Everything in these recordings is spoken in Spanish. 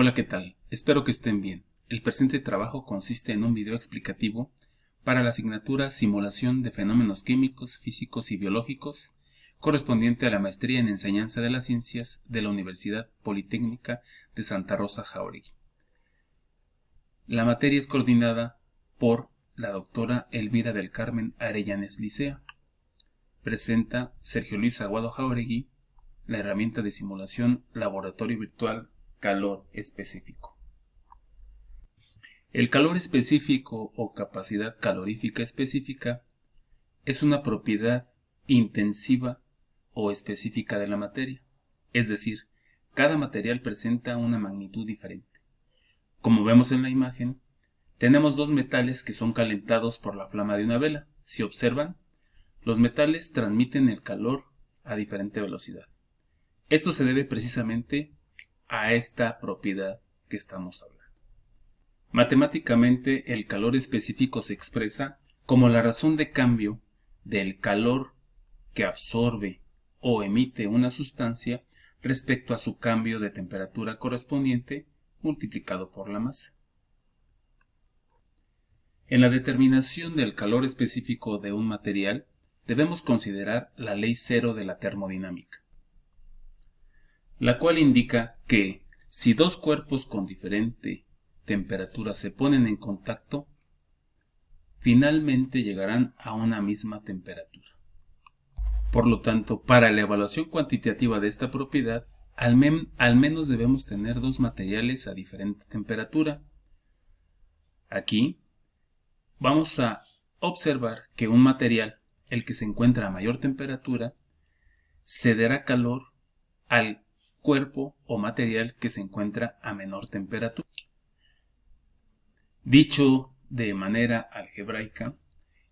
Hola, ¿qué tal? Espero que estén bien. El presente trabajo consiste en un video explicativo para la asignatura Simulación de Fenómenos Químicos, Físicos y Biológicos, correspondiente a la Maestría en Enseñanza de las Ciencias de la Universidad Politécnica de Santa Rosa Jáuregui. La materia es coordinada por la doctora Elvira del Carmen Arellanes Licea. Presenta Sergio Luis Aguado Jáuregui la herramienta de simulación Laboratorio Virtual Calor Específico. El calor específico o capacidad calorífica específica es una propiedad intensiva o específica de la materia, es decir, cada material presenta una magnitud diferente. Como vemos en la imagen, tenemos dos metales que son calentados por la flama de una vela. Si observan, los metales transmiten el calor a diferente velocidad. Esto se debe precisamente a esta propiedad que estamos hablando. Matemáticamente, el calor específico se expresa como la razón de cambio del calor que absorbe o emite una sustancia respecto a su cambio de temperatura correspondiente multiplicado por la masa. En la determinación del calor específico de un material, debemos considerar la ley cero de la termodinámica, la cual indica que si dos cuerpos con diferente temperatura se ponen en contacto, finalmente llegarán a una misma temperatura. Por lo tanto, para la evaluación cuantitativa de esta propiedad, al menos debemos tener dos materiales a diferente temperatura. Aquí vamos a observar que un material, el que se encuentra a mayor temperatura, cederá calor al cuerpo o material que se encuentra a menor temperatura. Dicho de manera algebraica,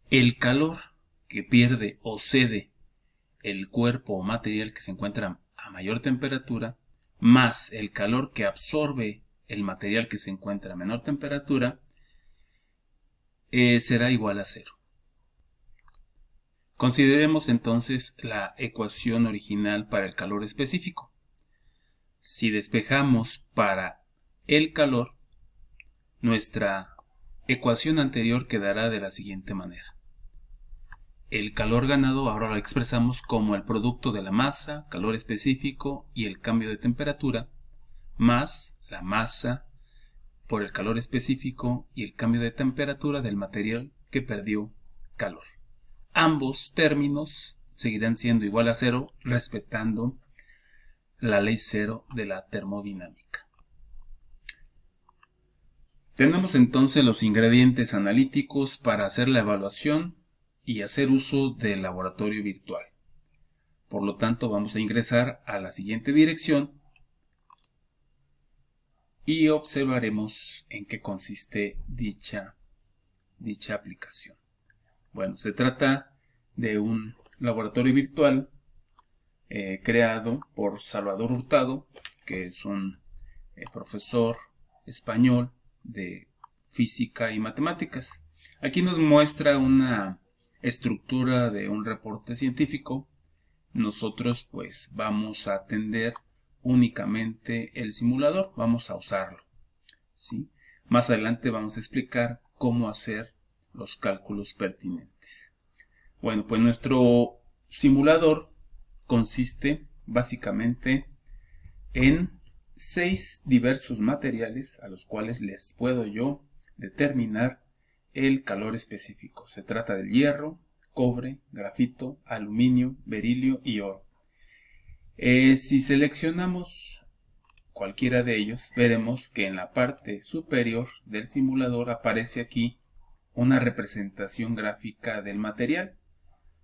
el calor que pierde o cede el cuerpo o material que se encuentra a mayor temperatura, más el calor que absorbe el material que se encuentra a menor temperatura, será igual a cero. Consideremos entonces la ecuación original para el calor específico. Si despejamos para el calor, nuestra ecuación anterior quedará de la siguiente manera. El calor ganado ahora lo expresamos como el producto de la masa, calor específico y el cambio de temperatura, más la masa por el calor específico y el cambio de temperatura del material que perdió calor. Ambos términos seguirán siendo igual a cero, respetando la ley cero de la termodinámica. Tenemos entonces los ingredientes analíticos para hacer la evaluación y hacer uso del laboratorio virtual. Por lo tanto, vamos a ingresar a la siguiente dirección y observaremos en qué consiste dicha aplicación. Bueno, se trata de un laboratorio virtual creado por Salvador Hurtado, que es un profesor español de física y matemáticas. Aquí nos muestra una estructura de un reporte científico. Nosotros pues vamos a atender únicamente el simulador, vamos a usarlo, ¿sí? Más adelante vamos a explicar cómo hacer los cálculos pertinentes. Bueno, pues nuestro simulador consiste básicamente en 6 diversos materiales a los cuales les puedo yo determinar el calor específico. Se trata del hierro, cobre, grafito, aluminio, berilio y oro. Si seleccionamos cualquiera de ellos, veremos que en la parte superior del simulador aparece aquí una representación gráfica del material.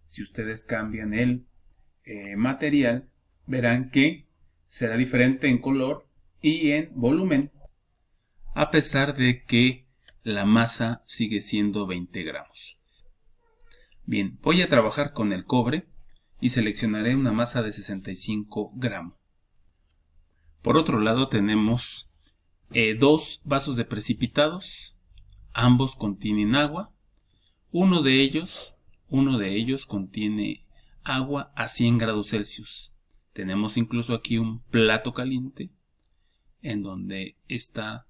Si ustedes cambian el material, verán que será diferente en color y en volumen, a pesar de que la masa sigue siendo 20 gramos. Bien, voy a trabajar con el cobre y seleccionaré una masa de 65 gramos. Por otro lado tenemos dos vasos de precipitados, ambos contienen agua. Uno de ellos contiene agua a 100 grados Celsius. Tenemos incluso aquí un plato caliente en donde está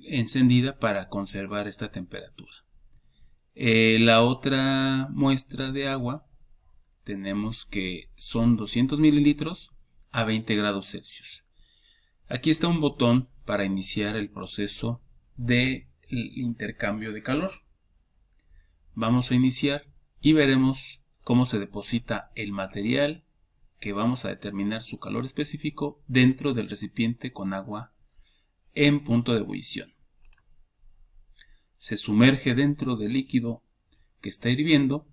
encendida para conservar esta temperatura. La otra muestra de agua tenemos que son 200 mililitros a 20 grados Celsius. Aquí está un botón para iniciar el proceso de intercambio de calor. Vamos a iniciar y veremos cómo se deposita el material que vamos a determinar su calor específico dentro del recipiente con agua en punto de ebullición. Se sumerge dentro del líquido que está hirviendo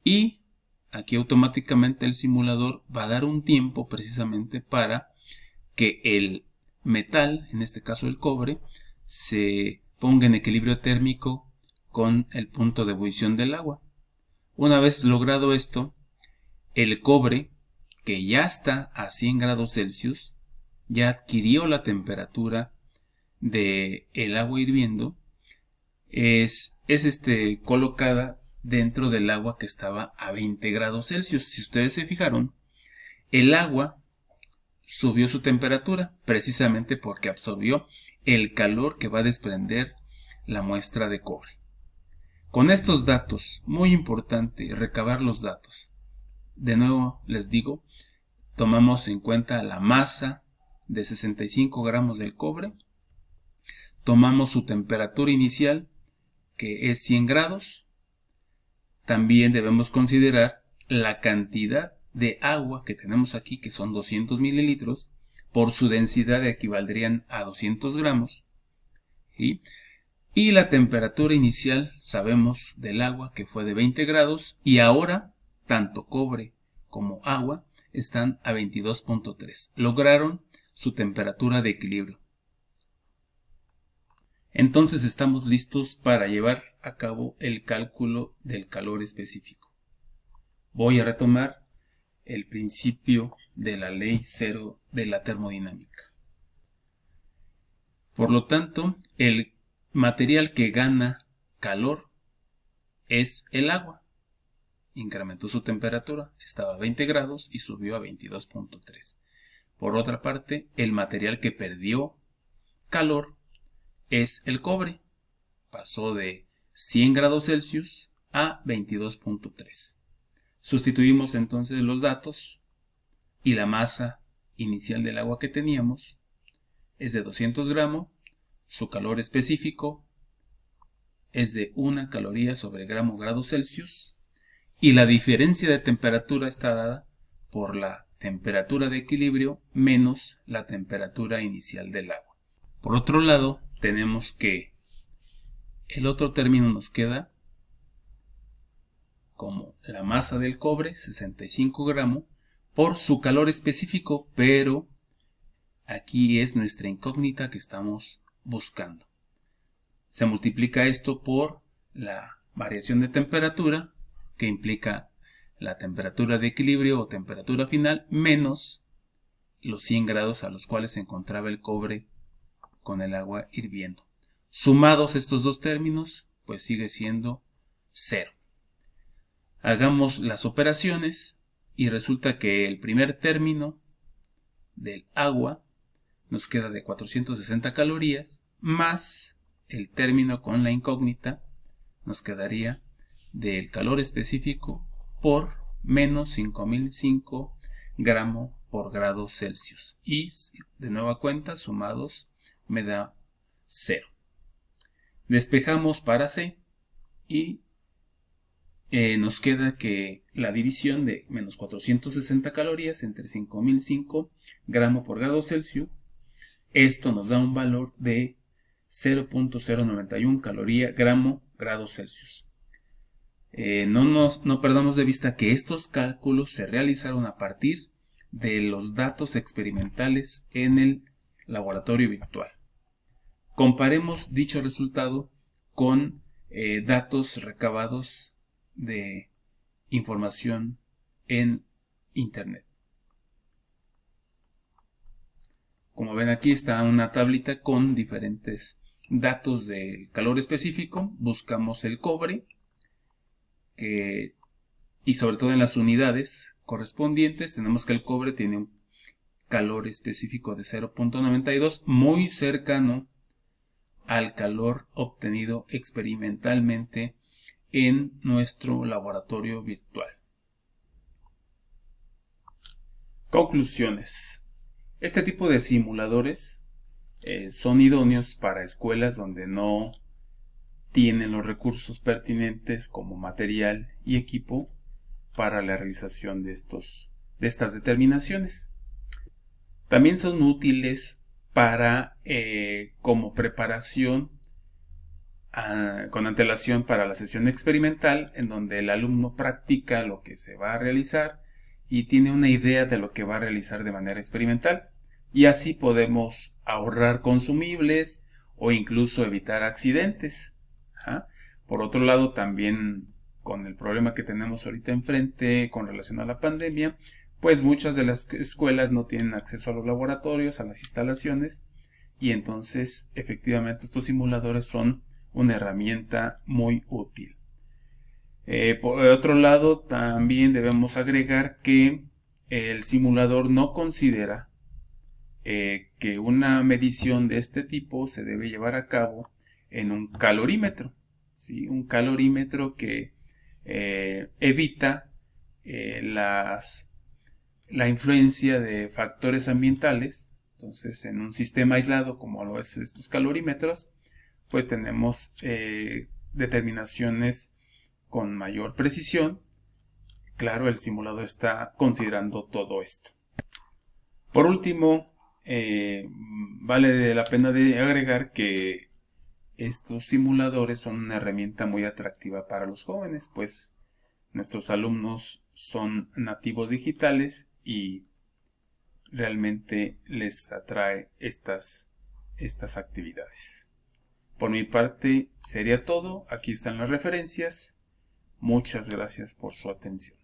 y aquí automáticamente el simulador va a dar un tiempo precisamente para que el metal, en este caso el cobre, se ponga en equilibrio térmico con el punto de ebullición del agua. Una vez logrado esto, el cobre, que ya está a 100 grados Celsius, ya adquirió la temperatura del agua hirviendo, es colocada dentro del agua que estaba a 20 grados Celsius. Si ustedes se fijaron, el agua subió su temperatura precisamente porque absorbió el calor que va a desprender la muestra de cobre. Con estos datos, muy importante recabar los datos. De nuevo les digo, tomamos en cuenta la masa de 65 gramos del cobre, tomamos su temperatura inicial, que es 100 grados, también debemos considerar la cantidad de agua que tenemos aquí, que son 200 mililitros, por su densidad equivaldrían a 200 gramos, ¿sí? Y la temperatura inicial sabemos del agua que fue de 20 grados y ahora tanto cobre como agua están a 22.3. Lograron su temperatura de equilibrio. Entonces estamos listos para llevar a cabo el cálculo del calor específico. Voy a retomar el principio de la ley cero de la termodinámica. Por lo tanto, el material que gana calor es el agua. Incrementó su temperatura, estaba a 20 grados y subió a 22.3. Por otra parte, el material que perdió calor es el cobre. Pasó de 100 grados Celsius a 22.3. Sustituimos entonces los datos y la masa inicial del agua que teníamos es de 200 gramos, su calor específico es de 1 caloría sobre grado Celsius y la diferencia de temperatura está dada por la temperatura de equilibrio menos la temperatura inicial del agua. Por otro lado, tenemos que el otro término nos queda como la masa del cobre, 65 gramos, por su calor específico, pero aquí es nuestra incógnita que estamos buscando. Se multiplica esto por la variación de temperatura, que implica la temperatura de equilibrio o temperatura final, menos los 100 grados a los cuales se encontraba el cobre con el agua hirviendo. Sumados estos dos términos, pues sigue siendo 0. Hagamos las operaciones y resulta que el primer término del agua nos queda de 460 calorías más el término con la incógnita nos quedaría del calor específico por menos 5005 gramos por grado Celsius y de nueva cuenta sumados me da 0. Despejamos para C y nos queda que la división de menos 460 calorías entre 5005 gramos por grado Celsius, esto nos da un valor de 0.091 caloría grado Celsius. No perdamos de vista que estos cálculos se realizaron a partir de los datos experimentales en el laboratorio virtual. Comparemos dicho resultado con datos recabados de información en Internet. Como ven, aquí está una tablita con diferentes datos del calor específico. Buscamos el cobre y sobre todo en las unidades correspondientes tenemos que el cobre tiene un calor específico de 0.92, muy cercano al calor obtenido experimentalmente en nuestro laboratorio virtual. Conclusiones. Este tipo de simuladores son idóneos para escuelas donde no tienen los recursos pertinentes como material y equipo para la realización de estas determinaciones. También son útiles para como preparación con antelación para la sesión experimental, en donde el alumno practica lo que se va a realizar y tiene una idea de lo que va a realizar de manera experimental, y así podemos ahorrar consumibles o incluso evitar accidentes. Por otro lado, también con el problema que tenemos ahorita enfrente con relación a la pandemia, pues muchas de las escuelas no tienen acceso a los laboratorios, a las instalaciones, y entonces efectivamente estos simuladores son una herramienta muy útil. Por otro lado, también debemos agregar que el simulador no considera que una medición de este tipo se debe llevar a cabo en un calorímetro, ¿sí? Un calorímetro que evita la influencia de factores ambientales. Entonces, en un sistema aislado como lo es estos calorímetros, pues tenemos determinaciones con mayor precisión. Claro, el simulador está considerando todo esto. Por último, vale la pena de agregar que estos simuladores son una herramienta muy atractiva para los jóvenes, pues nuestros alumnos son nativos digitales y realmente les atrae estas actividades. Por mi parte sería todo. Aquí están las referencias. Muchas gracias por su atención.